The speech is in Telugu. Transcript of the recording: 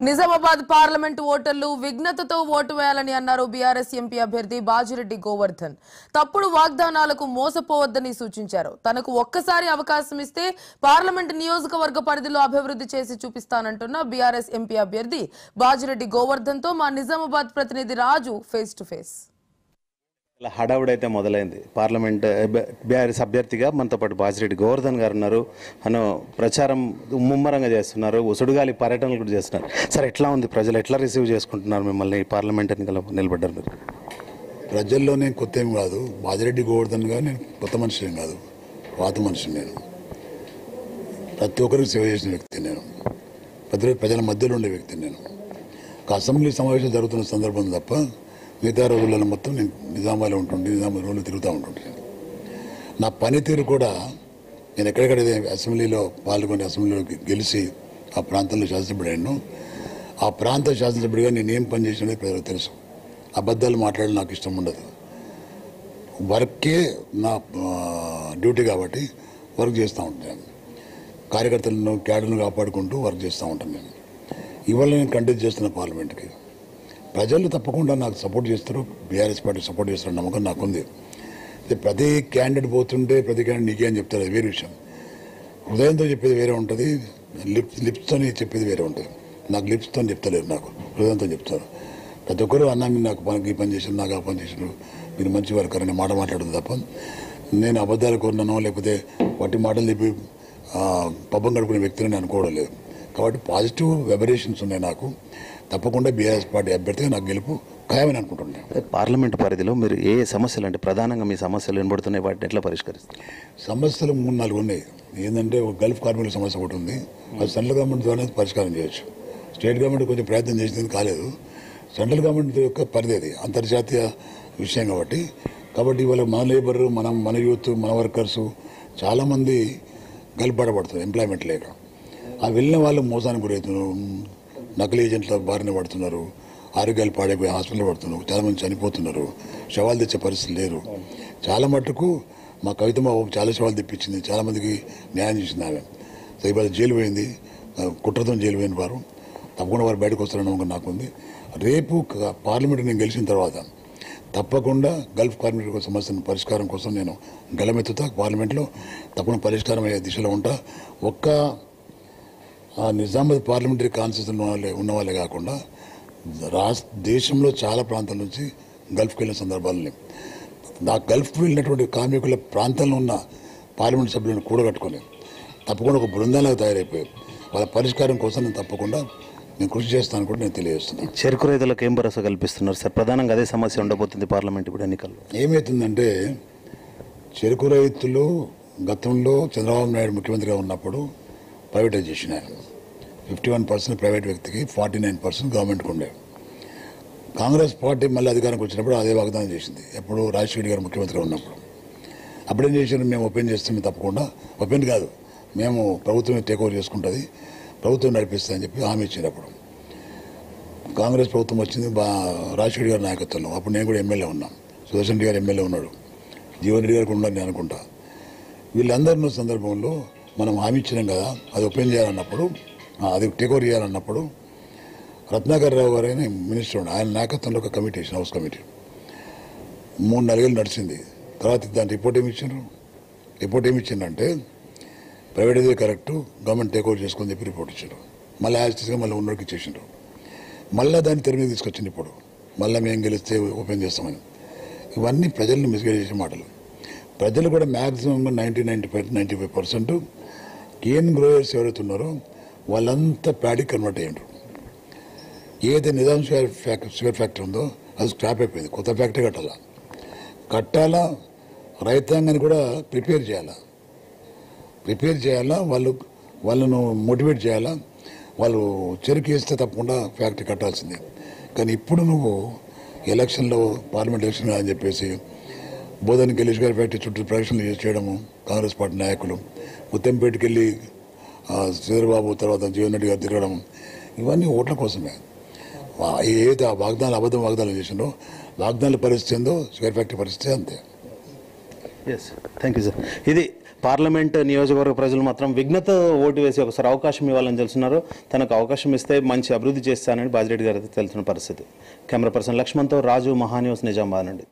నిజామాబాద్ పార్లమెంట్ ఓటర్లు విఘ్నతతో ఓటు వేయాలని అన్నారు బీఆర్ఎస్ ఎంపీ అభ్యర్థి బాజిరెడ్డి గోవర్ధన్. తప్పుడు వాగ్దానాలకు మోసపోవద్దని సూచించారు. తనకు ఒక్కసారి అవకాశం ఇస్తే పార్లమెంట్ నియోజకవర్గ పరిధిలో అభివృద్ధి చేసి చూపిస్తానంటున్న బీఆర్ఎస్ ఎంపీ అభ్యర్థి బాజిరెడ్డి గోవర్ధన్ తో మా నిజామాబాద్ ప్రతినిధి రాజు ఫేస్ టు ఫేస్. హడావుడైతే మొదలైంది. పార్లమెంట్ బీఆర్ఎస్ అభ్యర్థిగా మనతో పాటు బాజిరెడ్డి గోవర్ధన్ గారు ఉన్నారు. అను ప్రచారం ముమ్మరంగా చేస్తున్నారు, ఉసుడుగాలి పర్యటనలు కూడా చేస్తున్నారు. సార్, ఎట్లా ఉంది? ప్రజలు ఎట్లా రిసీవ్ చేసుకుంటున్నారు మిమ్మల్ని? పార్లమెంట్ ఎన్నికల్లో నిలబడ్డారు మీరు. ప్రజల్లో నేను కొత్త ఏం కాదు, బాజిరెడ్డి గోవర్ధన్గా నేను కొత్త మనిషి ఏం కాదు, పాత మనిషిని. నేను ప్రతి ఒక్కరికి సేవ చేసిన వ్యక్తి. నేను ప్రజల మధ్యలో ఉండే వ్యక్తిని. నేను ఒక అసెంబ్లీ సమావేశం జరుగుతున్న సందర్భం తప్ప మిగతా రోజులలో మొత్తం నేను నిజామాబాద్లో ఉంటుండే, నిజామాబాద్ రోజులు తిరుగుతూ ఉంటుంటే. నా పనితీరు కూడా నేను ఎక్కడెక్కడ అసెంబ్లీలో పాల్గొని అసెంబ్లీలో గెలిచి ఆ ప్రాంతంలో శాసనసభ్యుడైనా, ఆ ప్రాంత శాసనసభ్యుడిగా నేను ఏం పని చేసినది ప్రజలకు తెలుసు. అబద్ధాలు మాట్లాడడం నాకు ఇష్టం ఉండదు. వర్కే నా డ్యూటీ కాబట్టి వర్క్ చేస్తూ ఉంటాను. కార్యకర్తలను క్యాడర్ను కాపాడుకుంటూ వర్క్ చేస్తూ ఉంటాను. నేను ఇవాళ నేను కంటెస్ట్ చేస్తున్న పార్లమెంట్కి ప్రజలు తప్పకుండా నాకు సపోర్ట్ చేస్తారు, బీఆర్ఎస్ పార్టీ సపోర్ట్ చేస్తారని నమ్మకం నాకుంది. ప్రతి క్యాండిడేట్ పోతుంటే ప్రతి క్యాండిడేట్ నీకే అని చెప్తారు, అది వేరే విషయం. హృదయంతో చెప్పేది వేరే ఉంటుంది, లిప్స్తో చెప్పేది వేరే ఉంటుంది. నాకు లిప్స్తో చెప్తలేరు, నాకు హృదయంతో చెప్తారు. ప్రతి ఒక్కరు అన్నా మీరు నాకు ఈ పని చేసారు, నాకు ఆ పని చేసారు, మీరు మంచి వర్కర్ అనే మాట మాట్లాడుతుంది తప్ప నేను అబద్ధాలు కోరినానో లేకపోతే వాటి మాటలు చెప్పి పబ్బం గడుపుకునే వ్యక్తిని నేను అనుకోవడం లేదు. కాబట్టి పాజిటివ్ వెబరేషన్స్ ఉన్నాయి నాకు. తప్పకుండా బీఆర్ఎస్ పార్టీ అభ్యర్థిగా నాకు గెలుపు ఖాయమని అనుకుంటున్నాను. పార్లమెంట్ పరిధిలో మీరు ఏ సమస్యలు, అంటే ప్రధానంగా మీ సమస్యలు వినబడుతున్నాయి, వాటిని ఎట్లా పరిష్కరిస్తారు? సమస్యలు 3-4 ఉన్నాయి. ఏంటంటే ఒక గల్ఫ్ కార్మికుల సమస్య ఒకటి ఉంది, అది సెంట్రల్ గవర్నమెంట్ ద్వారా పరిష్కారం చేయొచ్చు. స్టేట్ గవర్నమెంట్ కొంచెం ప్రయత్నం చేసింది, కాలేదు. సెంట్రల్ గవర్నమెంట్ యొక్క పరిధి అది, అంతర్జాతీయ విషయం కాబట్టి ఇవాళ మన లేబర్, మన యూత్, మన వర్కర్స్ చాలామంది గల్ఫ్ పడబడుతున్నారు ఎంప్లాయ్మెంట్ లేక. ఆ వెళ్ళిన వాళ్ళు మోసానికి గురవుతున్నారు, నకిలీ ఏజెంట్ల బారిన పడుతున్నారు, ఆరోగ్యాలు పాడైపోయి హాస్పిటల్ పడుతున్నారు, చాలామంది చనిపోతున్నారు, శవాలు తెచ్చే పరిస్థితి లేరు. చాలా మట్టుకు మా కవిత మా చాలా శవాలు తెప్పించింది, చాలామందికి న్యాయం చేసింది ఆమె. సో ఇవాళ జైలు పోయింది, కుట్రతో జైలు పోయిన వారు. తప్పకుండా వారు బయటకు వస్తారని నమ్మకం నాకుంది. రేపు పార్లమెంట్ నేను గెలిచిన తర్వాత తప్పకుండా గల్ఫ్ కార్మికుల సమస్యను పరిష్కారం కోసం నేను గలమెత్తుతా. పార్లమెంట్లో తప్పకుండా పరిష్కారం అయ్యే దిశలో ఉంటా. ఒక్క నిజామాబాద్ పార్లమెంటరీ కాన్స్టిట్యూన్సీలో ఉన్న వాళ్ళే కాకుండా దేశంలో చాలా ప్రాంతాల నుంచి గల్ఫ్కి వెళ్ళిన సందర్భాలని, ఆ గల్ఫ్కి వెళ్ళినటువంటి కార్మికుల ప్రాంతంలో ఉన్న పార్లమెంట్ సభ్యులను కూడగట్టుకొని తప్పకుండా ఒక బృందాలకు తయారైపోయి వాళ్ళ పరిష్కారం కోసం నేను తప్పకుండా కృషి చేస్తాను కూడా నేను తెలియజేస్తున్నాను. చెరుకు రైతులకు ఏం భరోసా కల్పిస్తున్నారు సార్? ప్రధానంగా అదే సమస్య ఉండబోతుంది పార్లమెంట్ కూడా ఎన్నికల్లో. ఏమవుతుందంటే చెరుకు రైతులు గతంలో చంద్రబాబు నాయుడు ముఖ్యమంత్రిగా ఉన్నప్పుడు ప్రైవేటైజేషన్ ఆయన 51% ప్రైవేట్ వ్యక్తికి, 49% గవర్నమెంట్కి ఉండే. కాంగ్రెస్ పార్టీ మళ్ళీ అధికారంకి వచ్చినప్పుడు అదే వాగ్దానం చేసింది. ఎప్పుడు రాజశేఖర్ గారు ముఖ్యమంత్రిగా ఉన్నప్పుడు. అప్పుడేం చేశారు, మేము ఓపెన్ చేస్తాం, తప్పకుండా ఓపెన్ కాదు, మేము ప్రభుత్వం టేక్ ఓవర్ చేసుకుంటుంది, ప్రభుత్వం నడిపిస్తుందని చెప్పి హామీ ఇచ్చినప్పుడు కాంగ్రెస్ ప్రభుత్వం వచ్చింది రాజశేఖర్ గారి నాయకత్వంలో. అప్పుడు నేను కూడా ఎమ్మెల్యే ఉన్నాను, సుదర్శన్ రెడ్డి గారు ఎమ్మెల్యే ఉన్నాడు, జీవన్ రెడ్డి గారు కూడా ఉన్నాను నేను అనుకుంటా. వీళ్ళందరూ సందర్భంలో మనం హామీ ఇచ్చినాం కదా, అది ఓపెన్ చేయాలన్నప్పుడు, అది టేక్ ఓవర్ చేయాలన్నప్పుడు రత్నాకర్ రావు గారు అయిన మినిస్టర్ ఉండే, ఆయన నాయకత్వంలో ఒక కమిటీ వేసిన, హౌస్ కమిటీ 3-4 ఏళ్ళు నడిచింది. తర్వాత దాని రిపోర్ట్ ఏమి ఇచ్చిందంటే ప్రైవేటైజే కరెక్టు, గవర్నమెంట్ టేక్ ఓవర్ చేసుకొని చెప్పి రిపోర్ట్ ఇచ్చారు. మళ్ళీ యాజ్టీస్గా మళ్ళీ ఉన్నోడికి ఇచ్చేసిండ్రు. మళ్ళీ దాన్ని తెర మీద తీసుకొచ్చింది. ఇప్పుడు మళ్ళీ మేము గెలిస్తే ఓపెన్ చేస్తామని. ఇవన్నీ ప్రజలను మిస్గైడ్ చేసే మాటలు. ప్రజలు కూడా మ్యాక్సిమం 90-95% కేన్ గ్రోయర్స్ ఎవరైతే ఉన్నారో వాళ్ళంతా ప్యాడీకి కన్వర్ట్ అయ్యారు. ఏదైతే నిజాం షుగర్ ఫ్యాక్టరీ ఉందో అది స్క్రాప్ అయిపోయింది, కొత్త ఫ్యాక్టరీ కట్టాలా, రైతాంగాన్ని కూడా ప్రిపేర్ చేయాలా, వాళ్ళను మోటివేట్ చేయాలా. వాళ్ళు చెరుకు వేస్తే తప్పకుండా ఫ్యాక్టరీ కట్టాల్సిందే. కానీ ఇప్పుడు నువ్వు ఎలక్షన్లో, పార్లమెంట్ ఎలక్షన్ అని చెప్పేసి బోధనకి వెళ్ళి షుగర్ ఫ్యాక్టరీ చుట్టూ ప్రదర్శనలు చేయడము కాంగ్రెస్ పార్టీ నాయకులు, ముత్తంపేటకి వెళ్ళి చంద్రబాబు తర్వాత జీవన్ రెడ్డి గారు తిరగడం, ఇవన్నీ ఓట్ల కోసమే. ఏదైతే ఆ అబద్ధం వాగ్దానాలు చేసిందో, వాగ్దానాల పరిస్థితి ఏందో షుగర్ ఫ్యాక్టరీ పరిస్థితి అంతే. Yes, thank you sir. ఇది పార్లమెంట్ నియోజకవర్గ ప్రజలు మాత్రం విఘ్నత ఓటు వేసి ఒకసారి అవకాశం ఇవ్వాలని తెలుస్తున్నారు. తనకు అవకాశం ఇస్తే మంచి అభివృద్ధి చేస్తానని బాజిరెడ్డి గారు తెలుస్తున్న పరిస్థితి. కెమెరా పర్సన్ లక్ష్మణ్తో రాజు, మహాన్యూస్, నిజామాబాద్ నుండి.